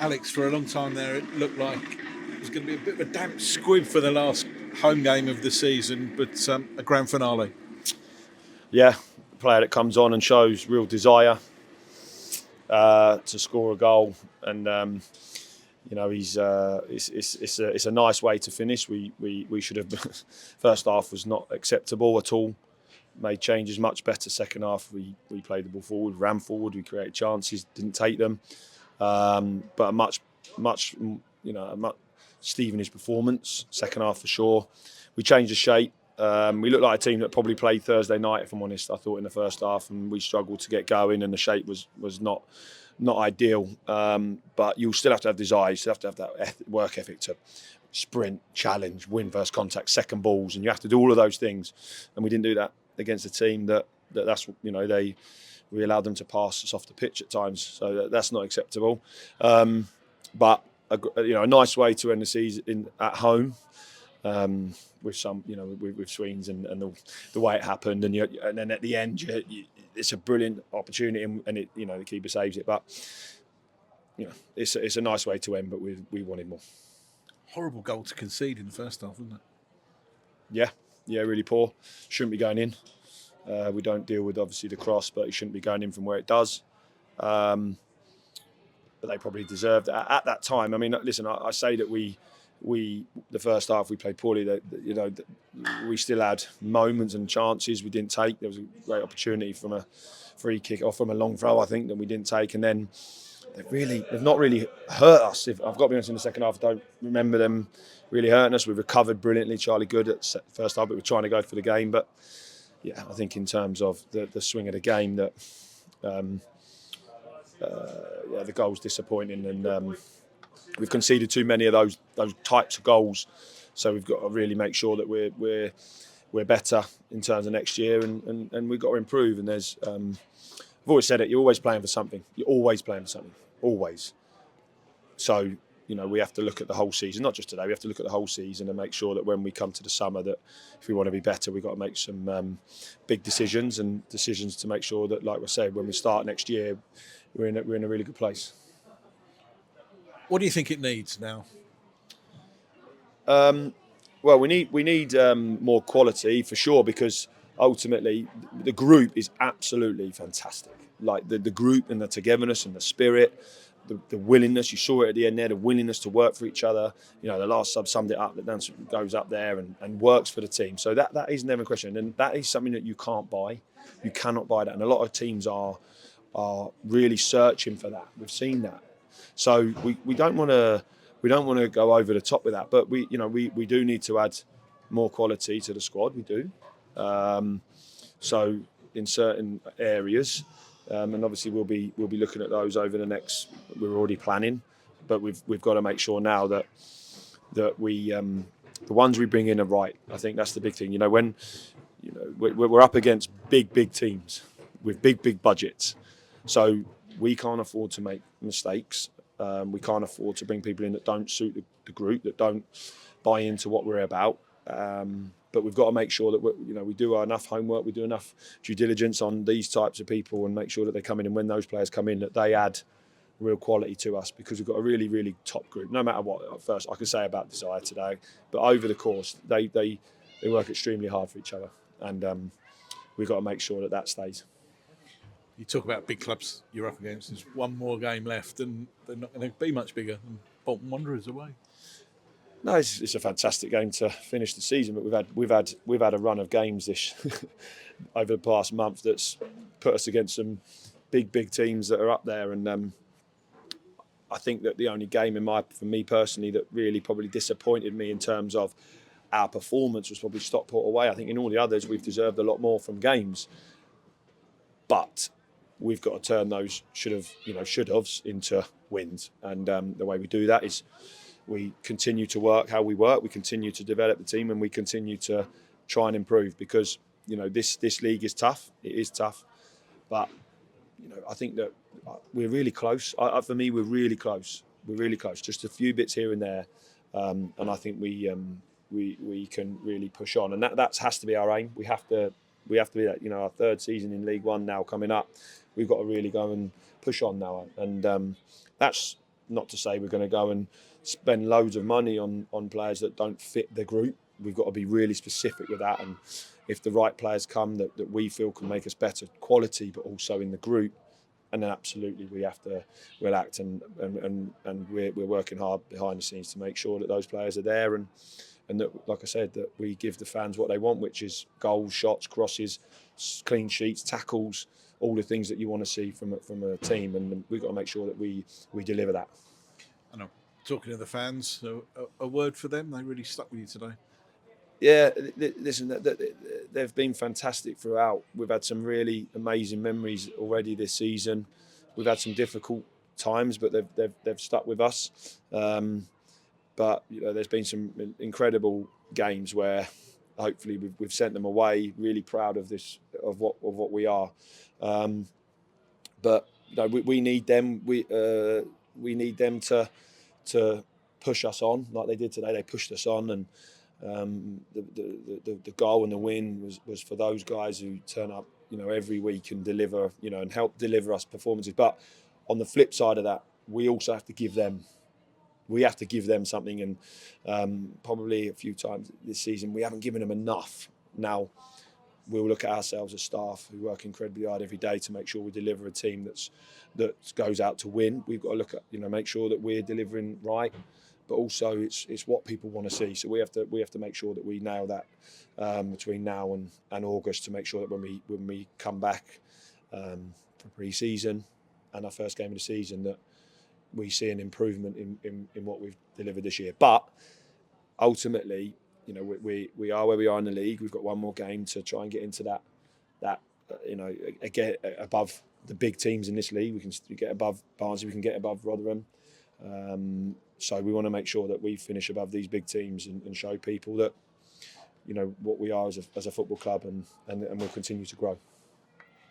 Alex, for a long time there, it looked like it was going to be a bit of a damp squib for the last home game of the season, but a grand finale. Yeah, a player that comes on and shows real desire to score a goal, and he's it's a nice way to finish. We should have first half was not acceptable at all. Made changes much better. Second half we played the ball forward, ran forward, we created chances, didn't take them. But a much Stevenage performance. Second half for sure. We changed the shape. We looked like a team that probably played Thursday night, if I'm honest. I thought in the first half, and we struggled to get going, and the shape was not ideal. But you'll still have to have desire. You still have to have that work ethic to sprint, challenge, win first contact, second balls, and you have to do all of those things. And we didn't do that against a team we allowed them to pass us off the pitch at times, so that's not acceptable. But a nice way to end the season at home. With some, with swings and the way it happened, and then at the end, it's a brilliant opportunity, and the keeper saves it. But it's a nice way to end, but we wanted more. Horrible goal to concede in the first half, wasn't it? Yeah, really poor. Shouldn't be going in. We don't deal with obviously the cross, but it shouldn't be going in from where it does. But they probably deserved it at that time. I mean, listen, I say that we the first half we played poorly. We still had moments and chances we didn't take. There was a great opportunity from a free kick or from a long throw, I think, that we didn't take. And then they've not really hurt us. If I've got to be honest, in the second half, I don't remember them really hurting us. We recovered brilliantly. Charlie good at first half, but we're trying to go for the game. But yeah, I think in terms of the swing of the game, that the goal's disappointing, and we've conceded too many of those types of goals. So we've got to really make sure that we're better in terms of next year, and we've got to improve. And there's I've always said it. You're always playing for something. You're always playing for something. Always. So we have to look at the whole season, not just today. We have to look at the whole season and make sure that when we come to the summer, that if we want to be better, we've got to make some big decisions to make sure that, like I said, when we start next year, we're in a really good place. What do you think it needs now? Well, we need more quality for sure, because ultimately the group is absolutely fantastic. Like the group and the togetherness and the spirit, the willingness. You saw it at the end there, the willingness to work for each other. The last sub summed it up. That Dan goes up there and works for the team. So that is never a question, and that is something that you can't buy. You cannot buy that, and a lot of teams are really searching for that. We've seen that. So we don't want to go over the top with that, but we do need to add more quality to the squad. We do. So in certain areas, and obviously we'll be looking at those over the next. We're already planning, but we've got to make sure now that we the ones we bring in are right. I think that's the big thing. When we're up against big teams with big budgets, so we can't afford to make mistakes. We can't afford to bring people in that don't suit the group, that don't buy into what we're about. But we've got to make sure that we do enough homework, we do enough due diligence on these types of people, and make sure that they come in, and when those players come in, that they add real quality to us, because we've got a really, really top group. No matter what, at first I can say about Desire today, but over the course, they work extremely hard for each other, and we've got to make sure that stays. You talk about big clubs you're up against. There's one more game left, and they're not going to be much bigger than Bolton Wanderers away. No, it's a fantastic game to finish the season, but we've had a run of games this over the past month that's put us against some big teams that are up there, and I think that the only game for me personally that really probably disappointed me in terms of our performance was probably Stockport away. I think in all the others we've deserved a lot more from games, but we've got to turn those should-haves into wins, and the way we do that is we continue to work how we work, we continue to develop the team, and we continue to try and improve, because this league is tough. It is tough, but I think that we're really close. For me, we're really close. We're really close. Just a few bits here and there, and I think we can really push on, and that has to be our aim. We have to be that. Our third season in League One now coming up. We've got to really go and push on now, and that's not to say we're going to go and spend loads of money on players that don't fit the group. We've got to be really specific with that, and if the right players come that we feel can make us better quality, but also in the group, and then absolutely we'll act, and we're working hard behind the scenes to make sure that those players are there, and that, like I said, that we give the fans what they want, which is goals, shots, crosses, clean sheets, tackles, all the things that you want to see from a team, and we've got to make sure that we deliver that. I know. Talking to the fans, a word for them. They really stuck with you today. Yeah, listen, they've been fantastic throughout. We've had some really amazing memories already this season. We've had some difficult times, but they've stuck with us. But there's been some incredible games where hopefully we've sent them away really proud of what we are. But we need them. We need them to push us on like they did today. They pushed us on, and the goal and the win was for those guys who turn up every week and deliver and help deliver us performances. But on the flip side of that, we also have to give them something, and probably a few times this season we haven't given them enough. Now we'll look at ourselves as staff who work incredibly hard every day to make sure we deliver a team that goes out to win. We've got to look at make sure that we're delivering right, but also it's what people want to see. So we have to make sure that we nail that between now and August, to make sure that when we come back for pre-season and our first game of the season, that we see an improvement in what we've delivered this year. But ultimately, we are where we are in the league. We've got one more game to try and get into that get above the big teams in this league. We can get above Barnsley, we can get above Rotherham. So we want to make sure that we finish above these big teams and show people that what we are as a football club, and we'll continue to grow.